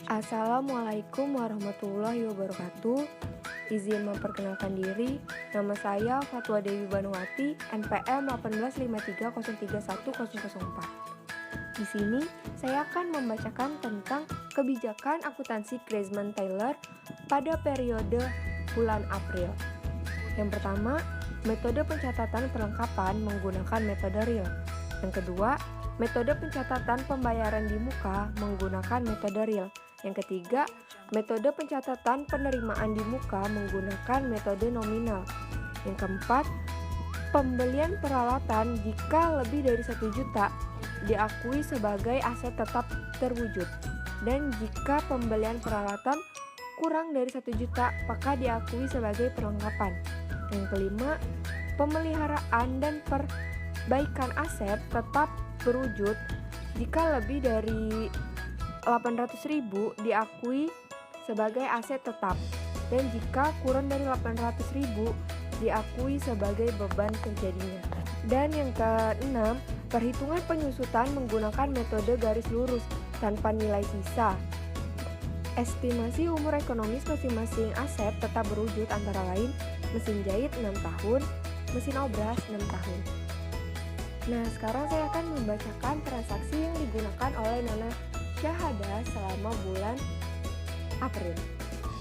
Assalamualaikum warahmatullahi wabarakatuh. Izin memperkenalkan diri, nama saya Fatwa Dewi Banuwati, NPM 185303104. Di sini saya akan membacakan tentang kebijakan akuntansi Kreisman-Taylor pada periode bulan April. Yang pertama, metode pencatatan perlengkapan menggunakan metode real. Yang kedua, metode pencatatan pembayaran di muka menggunakan metode real. Yang ketiga, metode pencatatan penerimaan di muka menggunakan metode nominal. Yang keempat, pembelian peralatan jika lebih dari 1 juta diakui sebagai aset tetap terwujud. Dan jika pembelian peralatan kurang dari 1 juta maka diakui sebagai perlengkapan. Yang kelima, pemeliharaan dan perbaikan aset tetap berwujud jika lebih dari 800.000 diakui sebagai aset tetap, dan jika kurang dari 800.000 diakui sebagai beban terjadinya. Dan yang keenam, perhitungan penyusutan menggunakan metode garis lurus tanpa nilai sisa. Estimasi umur ekonomis masing-masing aset tetap berwujud antara lain mesin jahit 6 tahun, mesin obras 6 tahun. Nah, sekarang saya akan membacakan transaksi yang digunakan oleh Nona Syahada selama bulan April.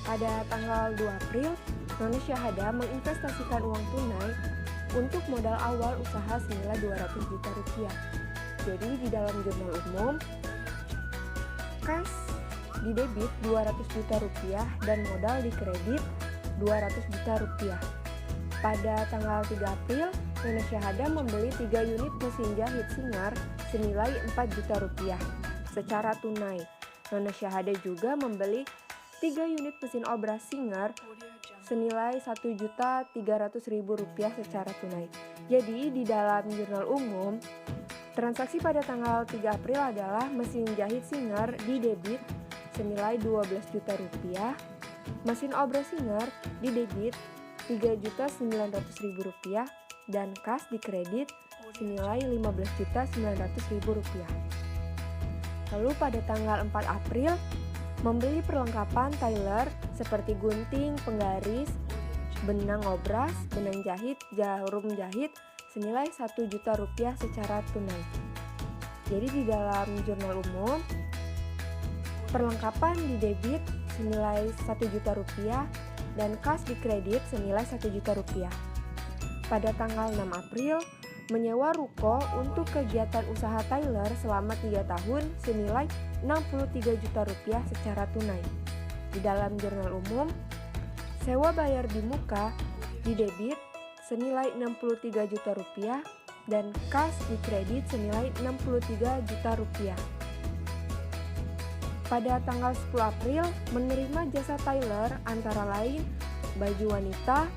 Pada tanggal 2 April, Nona Syahada menginvestasikan uang tunai untuk modal awal usaha senilai 200 juta rupiah. Jadi di dalam jurnal umum, kas di debit 200 juta rupiah dan modal di kredit 200 juta rupiah. Pada tanggal 3 April, Nona Syahada membeli 3 unit mesin jahit Singer senilai 4 juta rupiah secara tunai. Nona Syahada juga membeli 3 unit mesin obras Singer senilai 1.300.000 rupiah secara tunai. Jadi di dalam jurnal umum, transaksi pada tanggal 3 April adalah mesin jahit Singer di debit senilai 12 juta rupiah, mesin obras Singer di debit 3.900.000 rupiah, dan kas di kredit senilai 15.900.000 rupiah. Lalu pada tanggal 4 April, membeli perlengkapan Taylor seperti gunting, penggaris, benang obras, benang jahit, jarum jahit senilai 1 juta rupiah secara tunai. Jadi di dalam jurnal umum, perlengkapan di debit senilai 1 juta rupiah dan kas di kredit senilai 1 juta rupiah. Pada tanggal 6 April, menyewa ruko untuk kegiatan usaha Taylor selama 3 tahun senilai 63 juta rupiah secara tunai. Di dalam jurnal umum, sewa bayar di muka di debit senilai 63 juta rupiah dan kas di kredit senilai 63 juta rupiah. Pada tanggal 10 April, menerima jasa Taylor antara lain baju wanita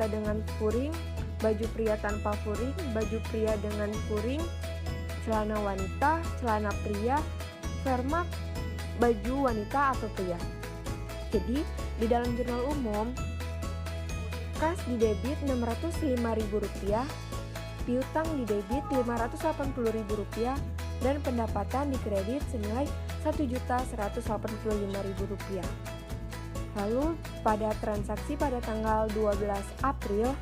dengan furing, baju pria tanpa furing, baju pria dengan furing, celana wanita, celana pria, vermak, baju wanita atau pria. Jadi, di dalam jurnal umum, kas di debit Rp605.000, piutang di debit Rp580.000, dan pendapatan di kredit senilai Rp1.185.000. Lalu, pada transaksi pada tanggal 12 April,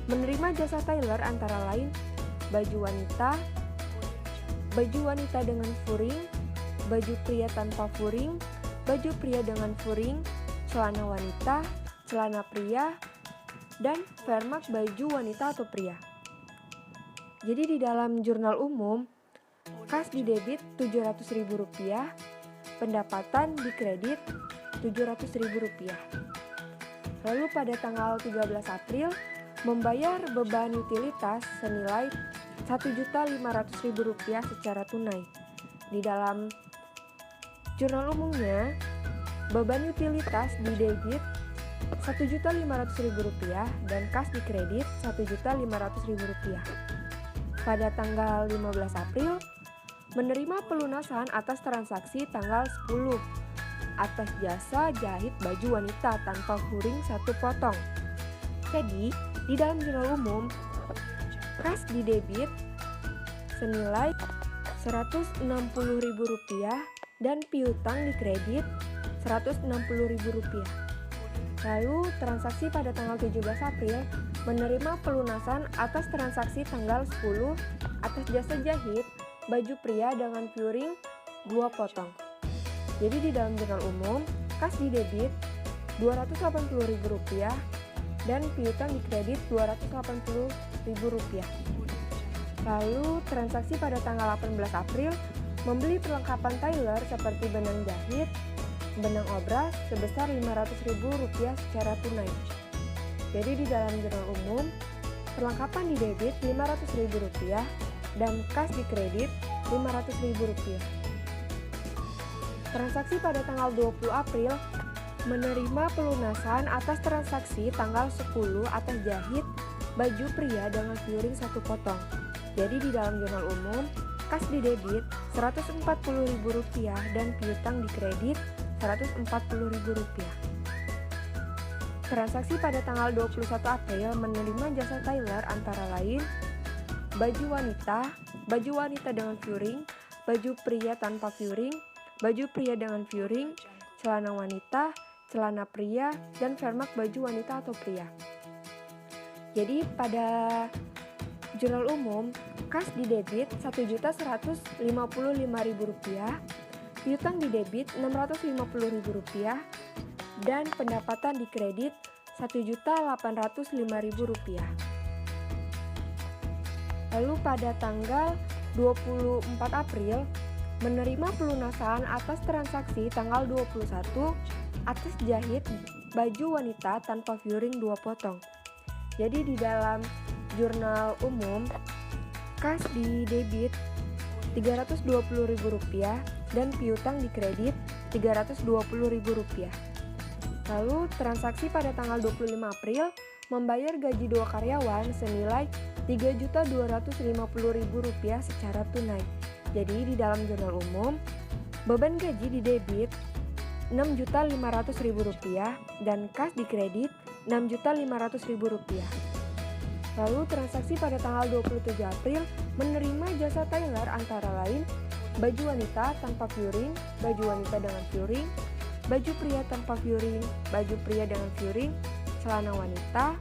menerima jasa Taylor antara lain baju wanita dengan furing, baju pria tanpa furing, baju pria dengan furing, celana wanita, celana pria, dan vermak baju wanita atau pria. Jadi di dalam jurnal umum, kas di debit Rp700.000, pendapatan di kredit Rp700.000. Lalu pada tanggal 13 April, membayar beban utilitas senilai Rp1.500.000 secara tunai. Di dalam jurnal umumnya, beban utilitas di debit Rp1.500.000 dan kas di kredit Rp1.500.000. Pada tanggal 15 April, menerima pelunasan atas transaksi tanggal 10 atas jasa jahit baju wanita tanpa furing 1 potong. Jadi, di dalam jurnal umum, kas di debit senilai Rp160.000 dan piutang dikredit Rp160.000. Lalu transaksi pada tanggal 17 April menerima pelunasan atas transaksi tanggal 10 atas jasa jahit baju pria dengan furing 2 potong. Jadi di dalam jurnal umum, kas didebit Rp280.000 dan piutang dikredit Rp280.000. Lalu transaksi pada tanggal 18 April membeli perlengkapan tailor seperti benang jahit, benang obras sebesar Rp500.000 secara tunai. Jadi di dalam jurnal umum, perlengkapan didebit Rp500.000 dan kas dikredit Rp500.000. Transaksi pada tanggal 20 April menerima pelunasan atas transaksi tanggal 10 atas jahit baju pria dengan furing 1 potong. Jadi di dalam jurnal umum, kas didebit Rp140.000 dan piutang dikredit Rp140.000. Transaksi pada tanggal 21 April menerima jasa tailor antara lain baju wanita dengan furing, baju pria tanpa furing, baju pria dengan furing, celana wanita, celana pria, dan vermak baju wanita atau pria. Jadi pada jurnal umum, kas didebit Rp1.155.000, piutang didebit Rp650.000, dan pendapatan dikredit Rp1.805.000. Lalu pada tanggal 24 April menerima pelunasan atas transaksi tanggal 21 atas jahit baju wanita tanpa furing 2 potong. Jadi di dalam jurnal umum, kas didebit Rp320.000 dan piutang dikredit Rp320.000. Lalu transaksi pada tanggal 25 April membayar gaji 2 karyawan senilai Rp3.250.000 secara tunai. Jadi di dalam jurnal umum, beban gaji didebit Rp6.500.000 dan kas dikredit Rp6.500.000. Lalu transaksi pada tanggal 27 April menerima jasa tailor antara lain baju wanita tanpa furing, baju wanita dengan furing, baju pria tanpa furing, baju pria dengan furing, celana wanita,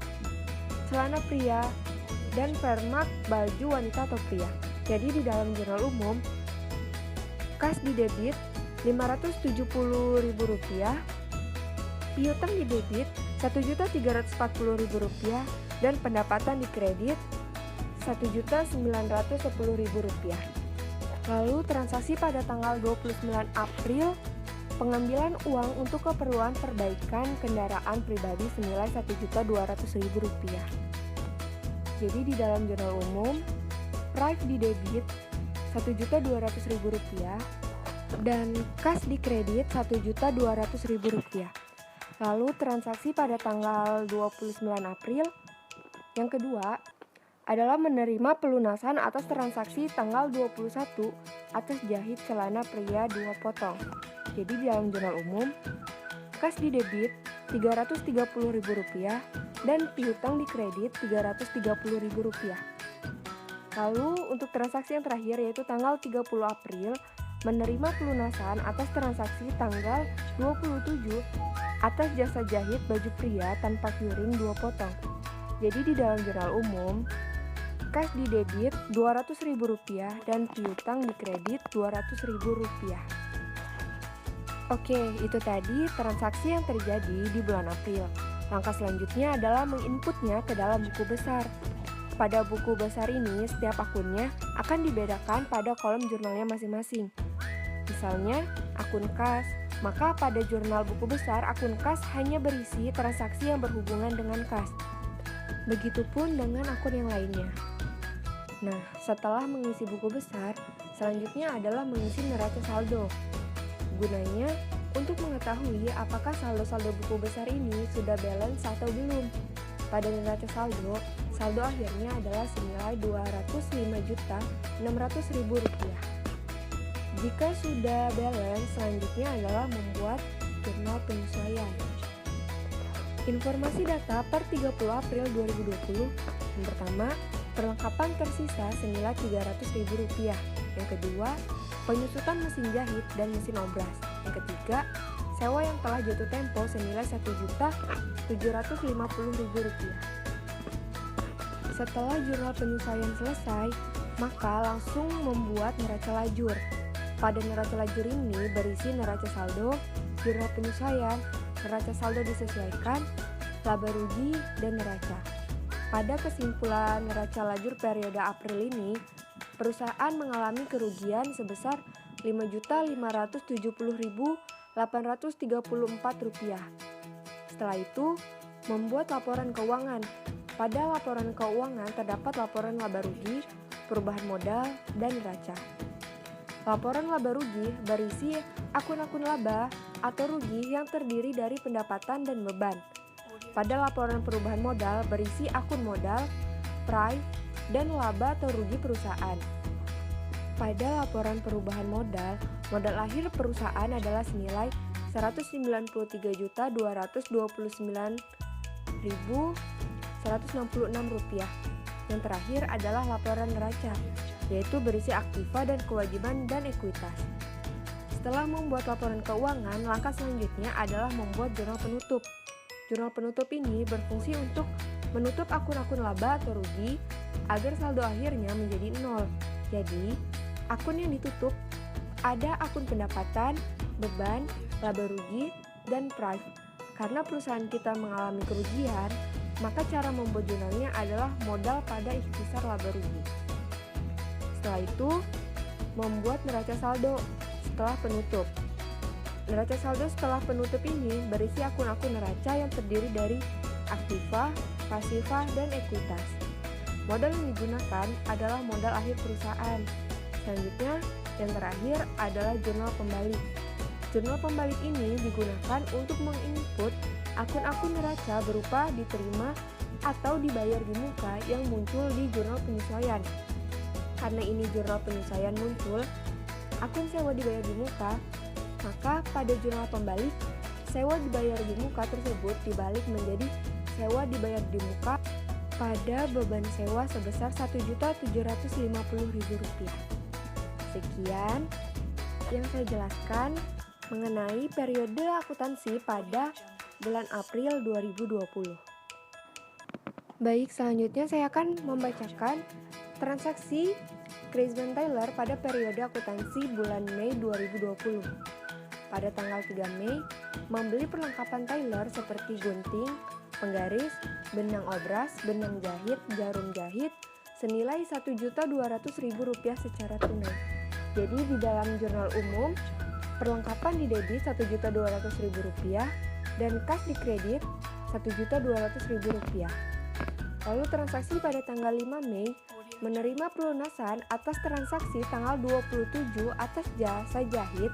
celana pria, dan vermak baju wanita atau pria. Jadi di dalam jurnal umum, kas didebit Rp570.000, piutang didebit Rp1.340.000 dan pendapatan dikredit Rp1.910.000. Lalu transaksi pada tanggal 29 April pengambilan uang untuk keperluan perbaikan kendaraan pribadi senilai Rp1.200.000. Jadi di dalam jurnal umum, Prive didebit Rp1.200.000 dan kas dikredit Rp1.200.000. Lalu transaksi pada tanggal 29 April yang kedua adalah menerima pelunasan atas transaksi tanggal 21 atas jahit celana pria 2 potong. Jadi di dalam jurnal umum, kas didebit Rp330.000 dan piutang dikredit Rp330.000. Lalu untuk transaksi yang terakhir yaitu tanggal 30 April menerima pelunasan atas transaksi tanggal 27 atas jasa jahit baju pria tanpa furing 2 potong. Jadi di dalam jurnal umum, kas didebit Rp200.000 dan piutang dikredit Rp200.000. Oke, itu tadi transaksi yang terjadi di bulan April. Langkah selanjutnya adalah menginputnya ke dalam buku besar. Pada buku besar ini, setiap akunnya akan dibedakan pada kolom jurnalnya masing-masing. Misalnya, akun kas, maka pada jurnal buku besar, akun kas hanya berisi transaksi yang berhubungan dengan kas. Begitupun dengan akun yang lainnya. Nah, setelah mengisi buku besar, selanjutnya adalah mengisi neraca saldo. Gunanya untuk mengetahui apakah saldo-saldo buku besar ini sudah balance atau belum. Pada neraca saldo, saldo akhirnya adalah senilai Rp205.600.000. Jika sudah balance, selanjutnya adalah membuat jurnal penyesuaian. Informasi data per 30 April 2020. Yang pertama, perlengkapan tersisa senilai Rp300.000. Yang kedua, penyusutan mesin jahit dan mesin obras. Yang ketiga, sewa yang telah jatuh tempo senilai Rp1.750.000. Setelah jurnal penyesuaian selesai, maka langsung membuat neraca lajur. Pada neraca lajur ini berisi neraca saldo, jurnal penyesuaian, neraca saldo disesuaikan, laba rugi, dan neraca. Pada kesimpulan neraca lajur periode April ini, perusahaan mengalami kerugian sebesar Rp5.570.834. Setelah itu, membuat laporan keuangan. Pada laporan keuangan terdapat laporan laba rugi, perubahan modal, dan neraca. Laporan laba rugi berisi akun-akun laba atau rugi yang terdiri dari pendapatan dan beban. Pada laporan perubahan modal berisi akun modal, price, dan laba atau rugi perusahaan. Pada laporan perubahan modal, modal akhir perusahaan adalah senilai Rp193.229.166. Yang terakhir adalah laporan neraca, yaitu berisi aktiva dan kewajiban dan ekuitas. Setelah membuat laporan keuangan, langkah selanjutnya adalah membuat jurnal penutup. Jurnal penutup ini berfungsi untuk menutup akun-akun laba atau rugi agar saldo akhirnya menjadi nol. Jadi, akun yang ditutup ada akun pendapatan, beban, laba rugi, dan price. Karena perusahaan kita mengalami kerugian, maka cara membuat jurnalnya adalah modal pada ikhtisar laba rugi. Setelah itu, membuat neraca saldo setelah penutup. Neraca saldo setelah penutup ini berisi akun-akun neraca yang terdiri dari aktiva, pasiva, dan ekuitas. Modal yang digunakan adalah modal akhir perusahaan. Selanjutnya, yang terakhir adalah jurnal pembalik. Jurnal pembalik ini digunakan untuk menginput akun-akun neraca berupa diterima atau dibayar di muka yang muncul di jurnal penyesuaian. Karena ini jurnal penyesuaian muncul, akun sewa dibayar di muka, maka pada jurnal pembalik, sewa dibayar di muka tersebut dibalik menjadi sewa dibayar di muka pada beban sewa sebesar Rp1.750.000. Sekian yang saya jelaskan mengenai periode akuntansi pada bulan April 2020. Baik, selanjutnya saya akan membacakan transaksi Crazeman Taylor pada periode akuntansi bulan Mei 2020. Pada tanggal 3 Mei, membeli perlengkapan Taylor seperti gunting, penggaris, benang obras, benang jahit, jarum jahit, senilai Rp1.200.000 secara tunai. Jadi di dalam jurnal umum, perlengkapan didebit Rp1.200.000 dan kas dikredit Rp1.200.000. Lalu transaksi pada tanggal 5 Mei, menerima pelunasan atas transaksi tanggal 27 atas jasa jahit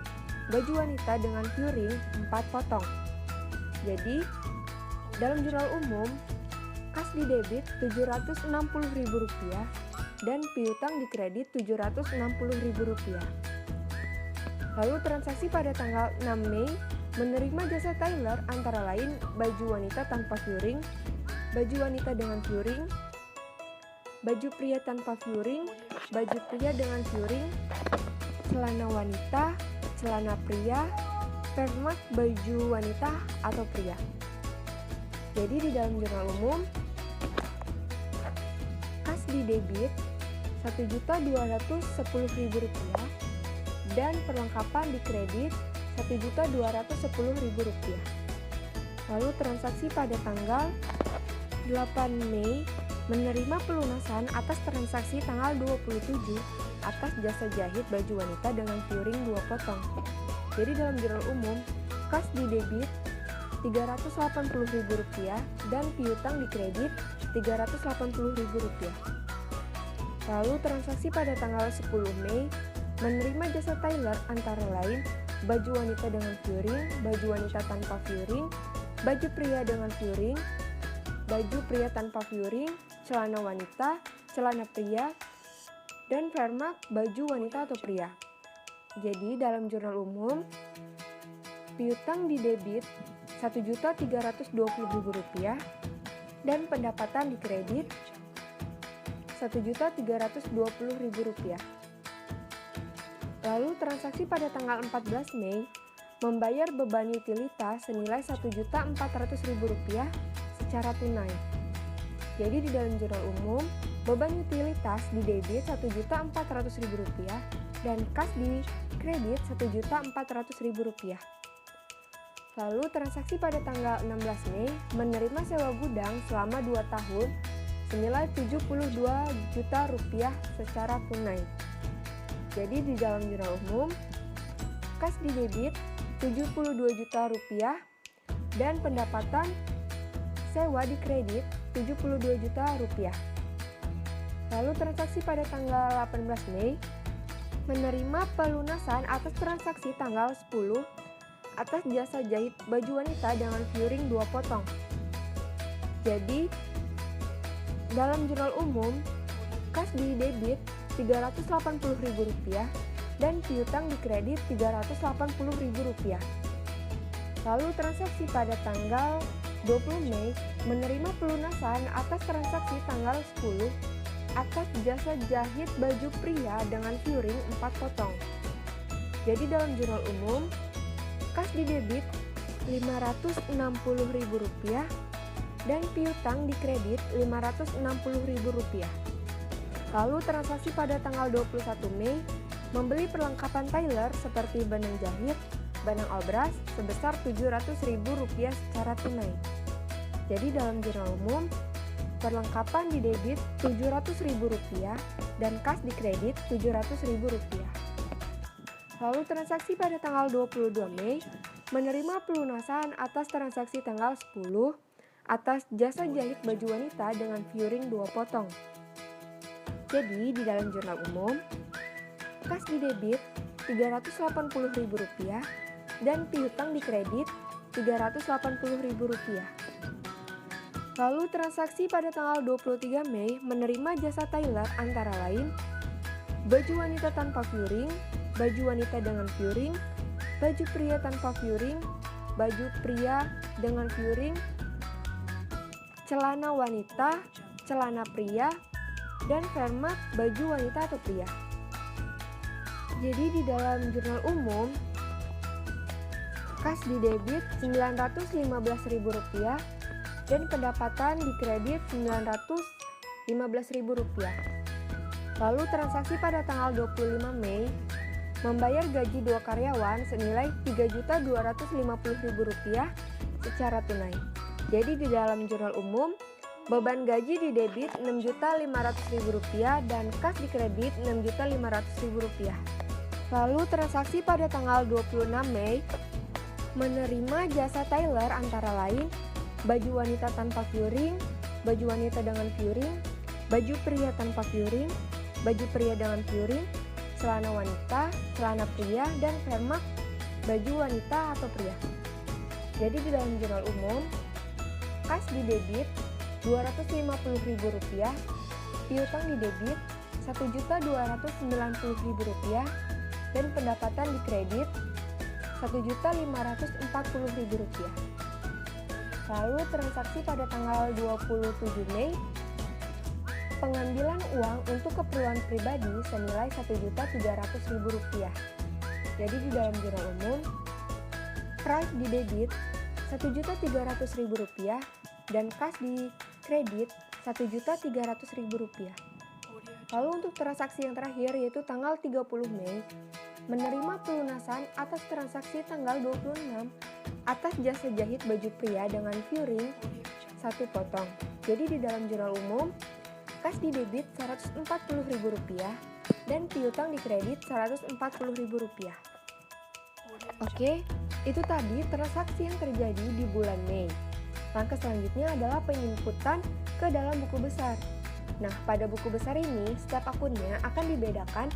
baju wanita dengan curing 4 potong. Jadi, dalam jurnal umum, kas didebit Rp760.000 dan piutang dikredit Rp760.000. Lalu transaksi pada tanggal 6 Mei, menerima jasa Taylor antara lain baju wanita tanpa curing, baju wanita dengan curing, baju pria tanpa curing, baju pria dengan curing, celana wanita, celana pria, permak baju wanita atau pria. Jadi di dalam jurnal umum, kas didebit Rp1.210.000 dan perlengkapan dikredit Rp1.210.000. Lalu transaksi pada tanggal 8 Mei menerima pelunasan atas transaksi tanggal 27 atas jasa jahit baju wanita dengan curing 2 potong. Jadi dalam jurnal umum, kas didebit Rp380.000 dan piutang dikredit Rp380.000. Lalu transaksi pada tanggal 10 Mei menerima jasa Taylor antara lain baju wanita dengan curing, baju wanita tanpa curing, baju pria dengan curing, baju pria tanpa curing, celana wanita, celana pria, dan permak baju wanita atau pria. Jadi dalam jurnal umum, piutang didebit Rp1.320.000 dan pendapatan dikredit Rp1.320.000. Lalu transaksi pada tanggal 14 Mei membayar beban utilitas senilai Rp1.400.000 secara tunai. Jadi di dalam jurnal umum, beban utilitas di debit Rp1.400.000 dan kas di kredit Rp1.400.000. Lalu transaksi pada tanggal 16 Mei menerima sewa gudang selama 2 tahun senilai Rp72 juta secara tunai. Jadi di dalam jurnal umum, kas di debit Rp72 juta dan pendapatan sewa di kredit Rp72 juta. Lalu transaksi pada tanggal 18 Mei menerima pelunasan atas transaksi tanggal 10 atas jasa jahit baju wanita dengan fioring 2 potong. Jadi dalam jurnal umum, kas di debit Rp380.000 dan piutang di kredit Rp380.000. Lalu transaksi pada tanggal 20 Mei menerima pelunasan atas transaksi tanggal 10 atas jasa jahit baju pria dengan fioring 4 potong. Jadi dalam jurnal umum, kas di debit Rp560.000 dan piutang di kredit Rp560.000. Lalu transaksi pada tanggal 21 Mei membeli perlengkapan tailor seperti benang jahit, benang obras sebesar Rp700.000 secara tunai. Jadi dalam jurnal umum, perlengkapan di debit Rp700.000 dan kas di kredit Rp700.000. Lalu transaksi pada tanggal 22 Mei menerima pelunasan atas transaksi tanggal 10 atas jasa jahit baju wanita dengan fioring 2 potong. Jadi di dalam jurnal umum, kas di debit Rp380.000 dan piutang di kredit Rp380.000. Lalu transaksi pada tanggal 23 Mei menerima jasa tailor antara lain baju wanita tanpa fioring, baju wanita dengan fioring, baju pria tanpa fioring, baju pria dengan fioring, celana wanita, celana pria, dan vermak baju wanita atau pria. Jadi di dalam jurnal umum, kas di debit Rp915.000 dan pendapatan di kredit Rp915.000. Lalu transaksi pada tanggal 25 Mei membayar gaji 2 karyawan senilai Rp3.250.000 secara tunai. Jadi di dalam jurnal umum, beban gaji di debit Rp6.500.000 dan kas di kredit Rp6.500.000. Lalu transaksi pada tanggal 26 Mei menerima jasa tailor antara lain baju wanita tanpa fioring, baju wanita dengan fioring, baju pria tanpa fioring, baju pria dengan fioring, celana wanita, celana pria, dan vermak baju wanita atau pria. Jadi di dalam jurnal umum, kas di debit Rp250.000, piutang di debit Rp1.290.000 dan pendapatan di kredit Rp1.540.000. Lalu transaksi pada tanggal 27 Mei pengambilan uang untuk keperluan pribadi senilai Rp1.300.000. Jadi di dalam jurnal umum, price di debit Rp1.300.000 dan kas di kredit Rp1.300.000. Lalu untuk transaksi yang terakhir yaitu tanggal 30 Mei menerima pelunasan atas transaksi tanggal 26 atas jasa jahit baju pria dengan fioring 1 potong. Jadi di dalam jurnal umum, kas di debit Rp140.000 dan piutang di kredit Rp140.000. Oke, itu tadi transaksi yang terjadi di bulan Mei. Langkah selanjutnya adalah penginputan ke dalam buku besar. Nah, pada buku besar ini, setiap akunnya akan dibedakan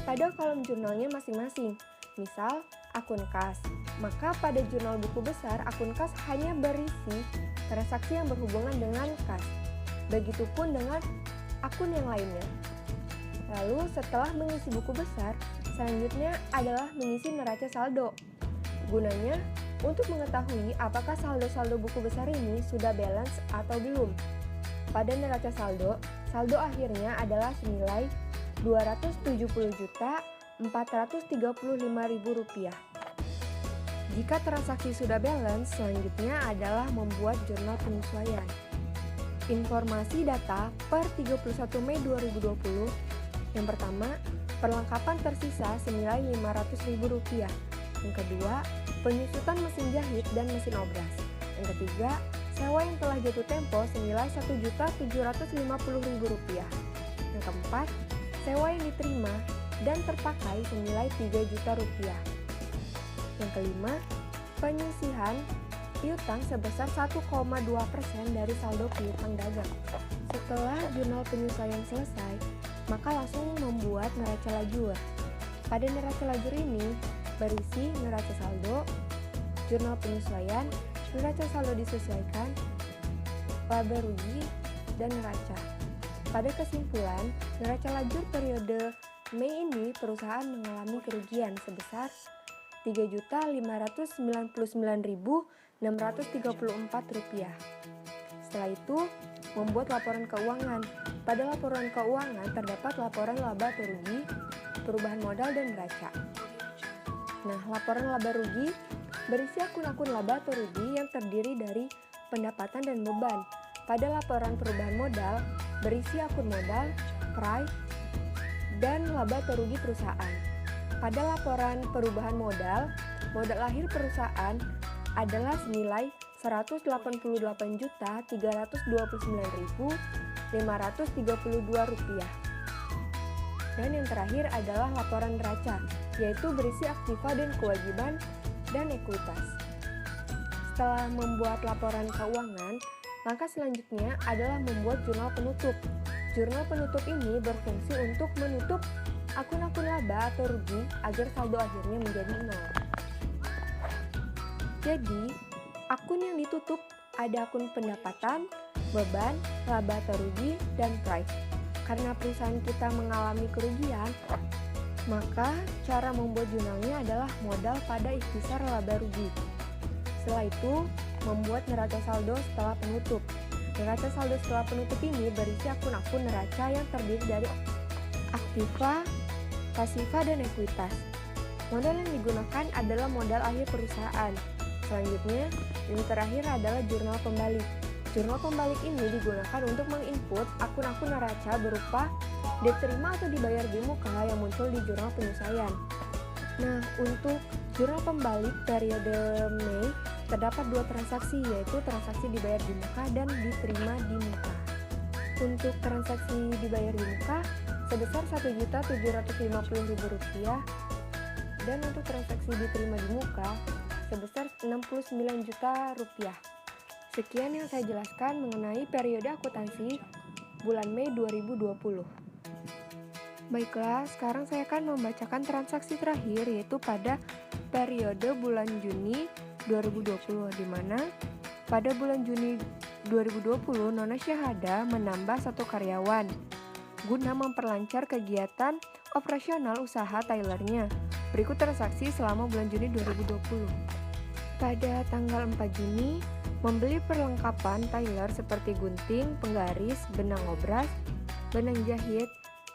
pada kolom jurnalnya masing-masing. Misal, akun kas. Maka pada jurnal buku besar, akun kas hanya berisi transaksi yang berhubungan dengan kas. Begitupun dengan akun yang lainnya. Lalu, setelah mengisi buku besar, selanjutnya adalah mengisi neraca saldo. Gunanya, untuk mengetahui apakah saldo-saldo buku besar ini sudah balance atau belum. Pada neraca saldo, saldo akhirnya adalah senilai Rp270 juta Rp435.000. Jika transaksi sudah balance, selanjutnya adalah membuat jurnal penyesuaian. Informasi data per 31 Mei 2020. Yang pertama, perlengkapan tersisa senilai Rp500.000. Yang kedua, penyusutan mesin jahit dan mesin obras. Yang ketiga, sewa yang telah jatuh tempo senilai Rp1.750.000. Yang keempat, sewa yang diterima dan terpakai senilai Rp3 juta. Yang kelima, penyisihan piutang sebesar 1,2% dari saldo piutang dagang. Setelah jurnal penyesuaian selesai, maka langsung membuat neraca lajur. Pada neraca lajur ini berisi neraca saldo, jurnal penyesuaian, neraca saldo disesuaikan, laba rugi, dan neraca. Pada kesimpulan, neraca lajur periode Mei ini perusahaan mengalami kerugian sebesar Rp3.059.634. Setelah itu, membuat laporan keuangan. Pada laporan keuangan terdapat laporan laba atau rugi, perubahan modal, dan neraca. Nah, laporan laba rugi berisi akun-akun laba atau rugi yang terdiri dari pendapatan dan beban. Pada laporan perubahan modal berisi akun modal, price, dan laba atau rugi perusahaan. Pada laporan perubahan modal, modal akhir perusahaan adalah senilai Rp188.329.532. Dan yang terakhir adalah laporan neraca, yaitu berisi aktiva dan kewajiban dan ekuitas. Setelah membuat laporan keuangan, langkah selanjutnya adalah membuat jurnal penutup. Jurnal penutup ini berfungsi untuk menutup akun-akun laba atau rugi agar saldo akhirnya menjadi nol. Jadi, akun yang ditutup ada akun pendapatan, beban, laba atau rugi, dan price. Karena perusahaan kita mengalami kerugian, maka cara membuat jurnalnya adalah modal pada ikhtisar laba rugi. Setelah itu, membuat neraca saldo setelah penutup. Neraca saldo setelah penutup ini berisi akun-akun neraca yang terdiri dari aktiva, pasiva, dan ekuitas. Modal yang digunakan adalah modal akhir perusahaan. Selanjutnya, yang terakhir adalah jurnal pembalik. Jurnal pembalik ini digunakan untuk menginput akun-akun neraca berupa diterima atau dibayar di muka yang muncul di jurnal penyesuaian. Nah, untuk jurnal pembalik periode Mei terdapat dua transaksi, yaitu transaksi dibayar di muka dan diterima di muka. Untuk transaksi dibayar di muka sebesar Rp1.750.000 dan untuk transaksi diterima di muka sebesar Rp69 juta. Sekian yang saya jelaskan mengenai periode akuntansi bulan Mei 2020. Baiklah, sekarang saya akan membacakan transaksi terakhir, yaitu pada periode bulan Juni 2020, di mana pada bulan Juni 2020 Nona Syahada menambah 1 karyawan guna memperlancar kegiatan operasional usaha tailernya. Berikut transaksi selama bulan Juni 2020. Pada tanggal 4 Juni, membeli perlengkapan tailer seperti gunting, penggaris, benang obras, benang jahit,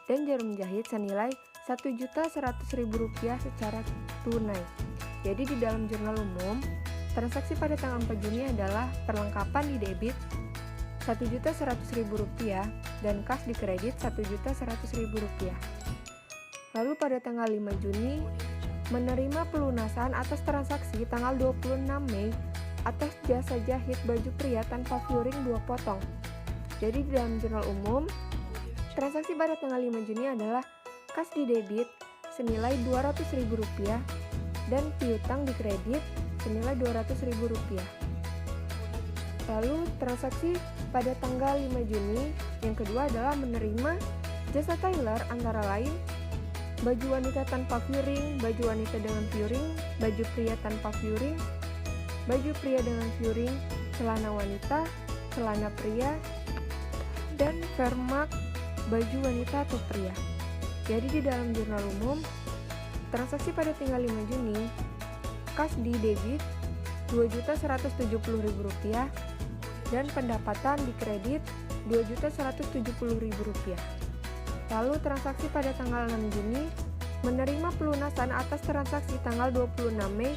dan jarum jahit senilai Rp1.100.000 secara tunai. Jadi di dalam jurnal umum, transaksi pada tanggal 4 Juni adalah perlengkapan di debit Rp1.100.000 dan kas di kredit Rp1.100.000. Lalu pada tanggal 5 Juni, menerima pelunasan atas transaksi tanggal 26 Mei atas jasa jahit baju pria tanpa furing 2 potong. Jadi di dalam jurnal umum, transaksi pada tanggal 5 Juni adalah kas di debit senilai Rp200.000 dan piutang di kredit senilai Rp200.000. Lalu transaksi pada tanggal 5 Juni yang kedua adalah menerima jasa tailer antara lain baju wanita tanpa furing, baju wanita dengan furing, baju pria tanpa furing, baju pria dengan furing, celana wanita, celana pria, dan vermak baju wanita atau pria. Jadi di dalam jurnal umum, transaksi pada tanggal 5 Juni, kas di debit Rp2.170.000 dan pendapatan di kredit Rp2.170.000. Lalu transaksi pada tanggal 6 Juni, menerima pelunasan atas transaksi tanggal 26 Mei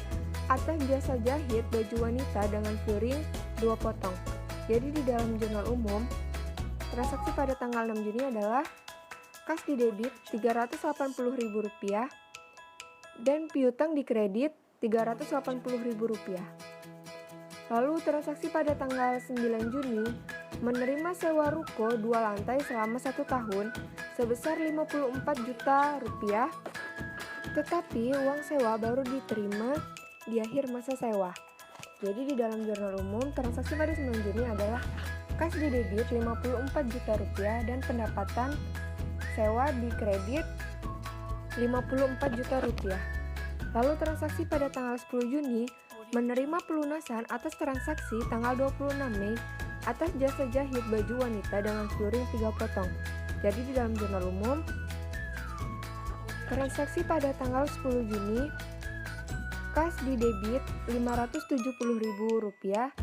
atas jasa jahit baju wanita dengan furing 2 potong. Jadi di dalam jurnal umum, transaksi pada tanggal 6 Juni adalah kas di debit Rp380.000 dan piutang di kredit Rp380.000. Lalu transaksi pada tanggal 9 Juni menerima sewa ruko 2 lantai selama 1 tahun sebesar Rp54 juta, tetapi uang sewa baru diterima di akhir masa sewa. Jadi di dalam jurnal umum, transaksi pada 9 Juni adalah kas di debit Rp54 juta dan pendapatan sewa di kredit Rp54 juta. Lalu transaksi pada tanggal 10 Juni menerima pelunasan atas transaksi tanggal 26 Mei atas jasa jahit baju wanita dengan furing 3 potong. Jadi di dalam jurnal umum, transaksi pada tanggal 10 Juni kas di debit Rp570.000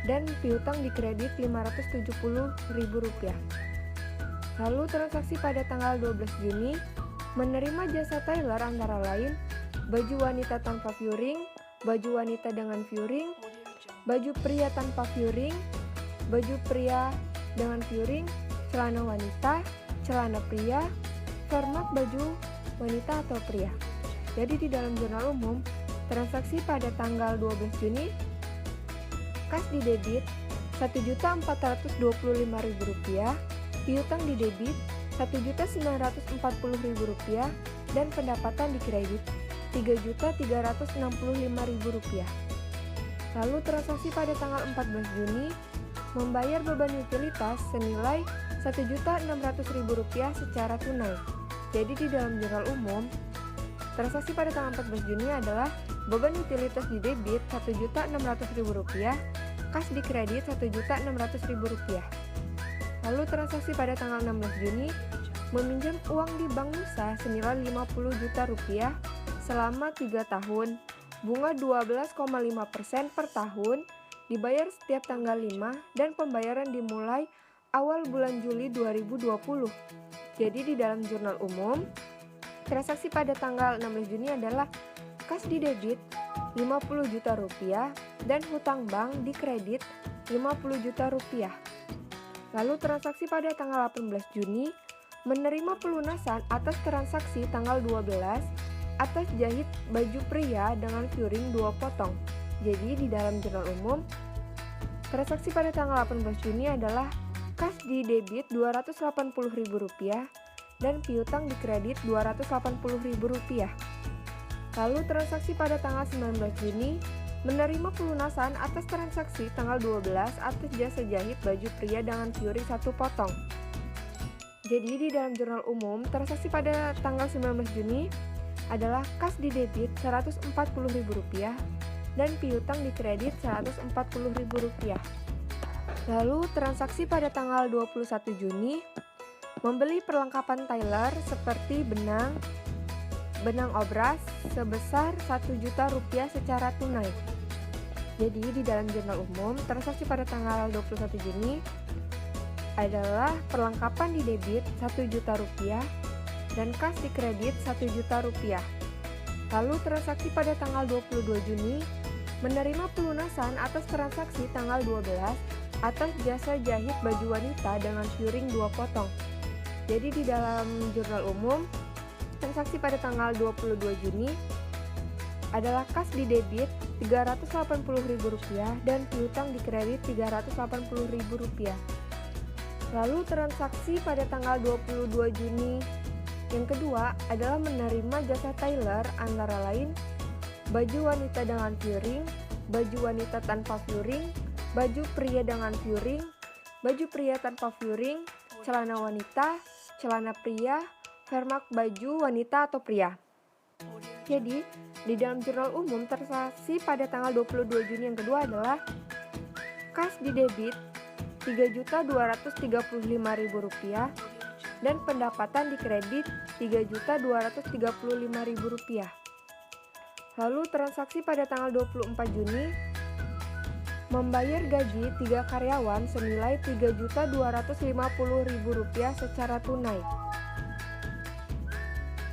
dan piutang di kredit Rp570.000. Lalu transaksi pada tanggal 12 Juni menerima jasa tailor antara lain baju wanita tanpa furing, baju wanita dengan furing, baju pria tanpa furing, baju pria dengan furing, celana wanita, celana pria, format baju wanita atau pria. Jadi di dalam jurnal umum, transaksi pada tanggal 12 Juni kas di debit Rp1.425.000, piutang di debit Rp1.940.000 dan pendapatan di kredit Rp3.365.000. Lalu transaksi pada tanggal 14 Juni membayar beban utilitas senilai Rp1.600.000 secara tunai. Jadi di dalam jurnal umum, transaksi pada tanggal 14 Juni adalah beban utilitas di debit Rp1.600.000, kas di kredit Rp1.600.000. Lalu transaksi pada tanggal 16 Juni meminjam uang di Bank Nusa senilai Rp50 juta selama 3 tahun, bunga 12,5% per tahun, dibayar setiap tanggal 5 dan pembayaran dimulai awal bulan Juli 2020. Jadi di dalam jurnal umum, transaksi pada tanggal 16 Juni adalah kas di debit Rp50 juta dan hutang bank di kredit Rp50 juta. Lalu transaksi pada tanggal 18 Juni menerima pelunasan atas transaksi tanggal 12 atas jahit baju pria dengan furing 2 potong. Jadi di dalam jurnal umum, transaksi pada tanggal 18 Juni adalah kas di debit Rp280.000 dan piutang di kredit Rp280.000. Lalu transaksi pada tanggal 19 Juni menerima pelunasan atas transaksi tanggal 12 atas jasa jahit baju pria dengan furing 1 potong. Jadi di dalam jurnal umum, transaksi pada tanggal 19 Juni adalah kas di debit Rp140.000 dan piutang di kredit Rp140.000. Lalu transaksi pada tanggal 21 Juni membeli perlengkapan tailor seperti benang obras sebesar Rp1 juta secara tunai. Jadi di dalam jurnal umum, transaksi pada tanggal 21 Juni adalah perlengkapan di debit Rp1 juta dan kas di kredit Rp1 juta. Lalu transaksi pada tanggal 22 Juni menerima pelunasan atas transaksi tanggal 12 atas jasa jahit baju wanita dengan furing 2 potong. Jadi di dalam jurnal umum, transaksi pada tanggal 22 Juni adalah kas di debit Rp380.000 dan piutang di kredit Rp380.000. Lalu transaksi pada tanggal 22 Juni yang kedua adalah menerima jasa tailor antara lain baju wanita dengan furing, baju wanita tanpa furing, baju pria dengan furing, baju pria tanpa furing, celana wanita, celana pria, vermak baju wanita atau pria. Jadi, di dalam jurnal umum, transaksi pada tanggal 22 Juni yang kedua adalah kas di debit Rp3.235.000 dan pendapatan di kredit Rp3.235.000. Lalu transaksi pada tanggal 24 Juni membayar gaji 3 karyawan senilai Rp3.250.000 secara tunai.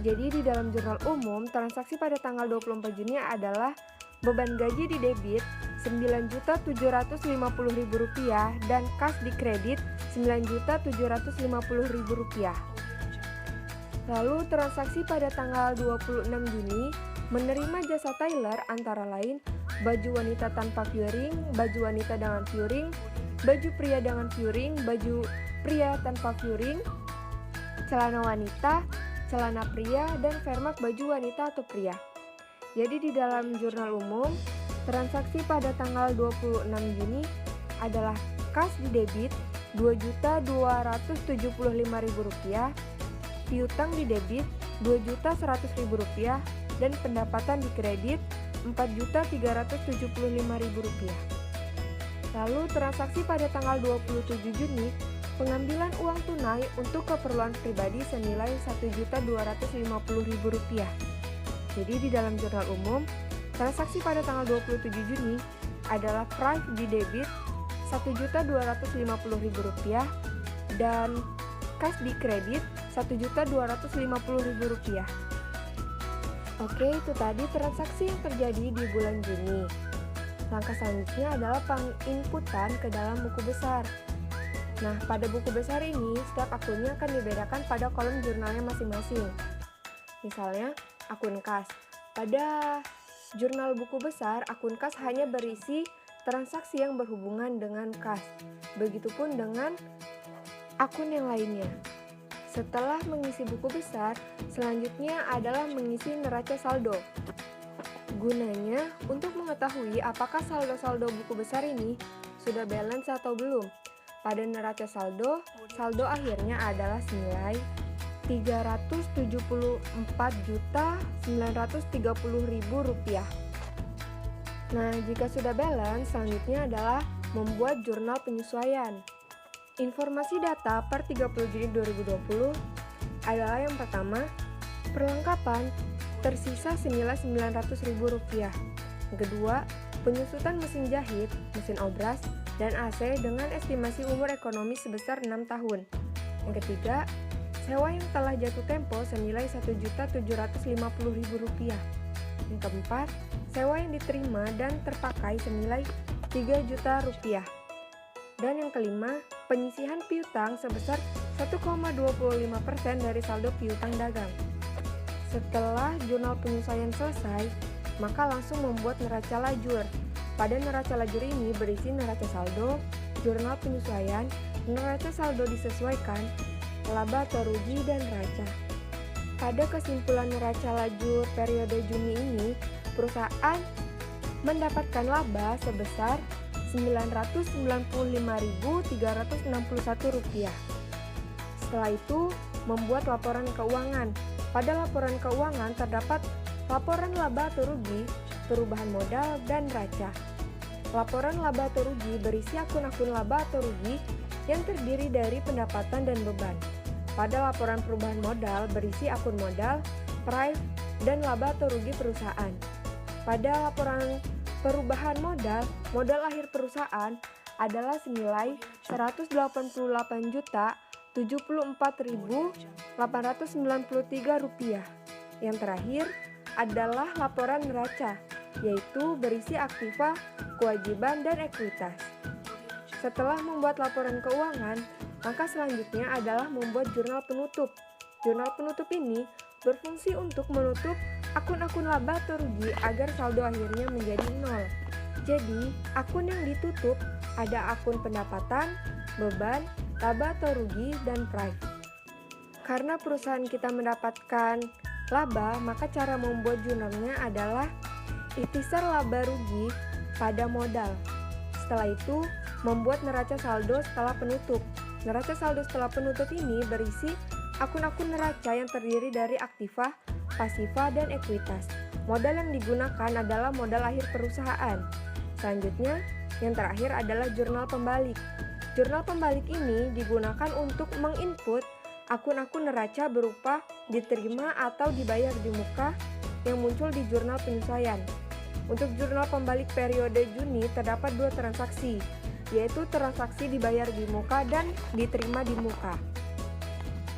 Jadi di dalam jurnal umum, transaksi pada tanggal 24 Juni adalah beban gaji di debit Rp9.750.000 dan kas di kredit Rp9.750.000. Lalu transaksi pada tanggal 26 Juni menerima jasa tailor antara lain baju wanita tanpa furing, baju wanita dengan furing, baju pria dengan furing, baju pria tanpa furing, celana wanita, celana pria, dan vermak baju wanita atau pria. Jadi di dalam jurnal umum, transaksi pada tanggal 26 Juni adalah kas di debit Rp2.275.000, piutang di debit Rp2.100.000, dan pendapatan di kredit Rp4.375.000. Lalu transaksi pada tanggal 27 Juni pengambilan uang tunai untuk keperluan pribadi senilai Rp1.250.000. Jadi di dalam jurnal umum, transaksi pada tanggal 27 Juni adalah price di debit Rp1.250.000 dan kas di kredit Rp1.250.000. Oke, itu tadi transaksi yang terjadi di bulan Juni. Langkah selanjutnya adalah penginputan ke dalam buku besar. Nah, pada buku besar ini, setiap akunnya akan dibedakan pada kolom jurnalnya masing-masing. Misalnya, akun kas. Pada jurnal buku besar, akun kas hanya berisi transaksi yang berhubungan dengan kas. Begitupun dengan akun yang lainnya. Setelah mengisi buku besar, selanjutnya adalah mengisi neraca saldo. Gunanya untuk mengetahui apakah saldo-saldo buku besar ini sudah balance atau belum. Pada neraca saldo, saldo akhirnya adalah senilai Rp374.930.000. Nah, jika sudah balance, selanjutnya adalah membuat jurnal penyesuaian. Informasi data per 30 Juni 2020 adalah yang pertama, perlengkapan tersisa senilai Rp900.000. Yang kedua, penyusutan mesin jahit, mesin obras, dan AC dengan estimasi umur ekonomi sebesar 6 tahun. Yang ketiga, sewa yang telah jatuh tempo senilai Rp1.750.000. Yang keempat, sewa yang diterima dan terpakai senilai Rp3 juta. Dan yang kelima, penyisihan piutang sebesar 1,25% dari saldo piutang dagang. Setelah jurnal penyesuaian selesai, maka langsung membuat neraca lajur. Pada neraca lajur ini berisi neraca saldo, jurnal penyesuaian, neraca saldo disesuaikan, laba atau rugi, dan neraca. Pada kesimpulan neraca lajur periode Juni ini, perusahaan mendapatkan laba sebesar Rp995.361. Setelah itu, membuat laporan keuangan. Pada laporan keuangan terdapat laporan laba atau rugi, perubahan modal, dan neraca. Laporan laba atau rugi berisi akun-akun laba atau rugi yang terdiri dari pendapatan dan beban. Pada laporan perubahan modal berisi akun modal, price, dan laba atau rugi perusahaan. Pada laporan perubahan modal, modal akhir perusahaan adalah senilai Rp188.074.893. Yang terakhir adalah laporan neraca, yaitu berisi aktiva, kewajiban, dan ekuitas. Setelah membuat laporan keuangan, langkah selanjutnya adalah membuat jurnal penutup. Jurnal penutup ini berfungsi untuk menutup akun-akun laba atau rugi agar saldo akhirnya menjadi nol. Jadi, akun yang ditutup ada akun pendapatan, beban, laba atau rugi, dan price. Karena perusahaan kita mendapatkan laba, maka cara membuat jurnalnya adalah ikhtisar laba rugi pada modal. Setelah itu, membuat neraca saldo setelah penutup. Neraca saldo setelah penutup ini berisi akun-akun neraca yang terdiri dari aktiva, pasiva, dan ekuitas. Modal yang digunakan adalah modal akhir perusahaan. Selanjutnya, yang terakhir adalah jurnal pembalik. Jurnal pembalik ini digunakan untuk menginput akun-akun neraca berupa diterima atau dibayar di muka yang muncul di jurnal penyesuaian. Untuk jurnal pembalik periode Juni terdapat 2 transaksi, yaitu transaksi dibayar di muka dan diterima di muka.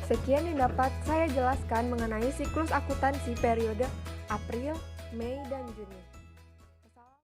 Sekian yang dapat saya jelaskan mengenai siklus akuntansi periode April, Mei, dan Juni.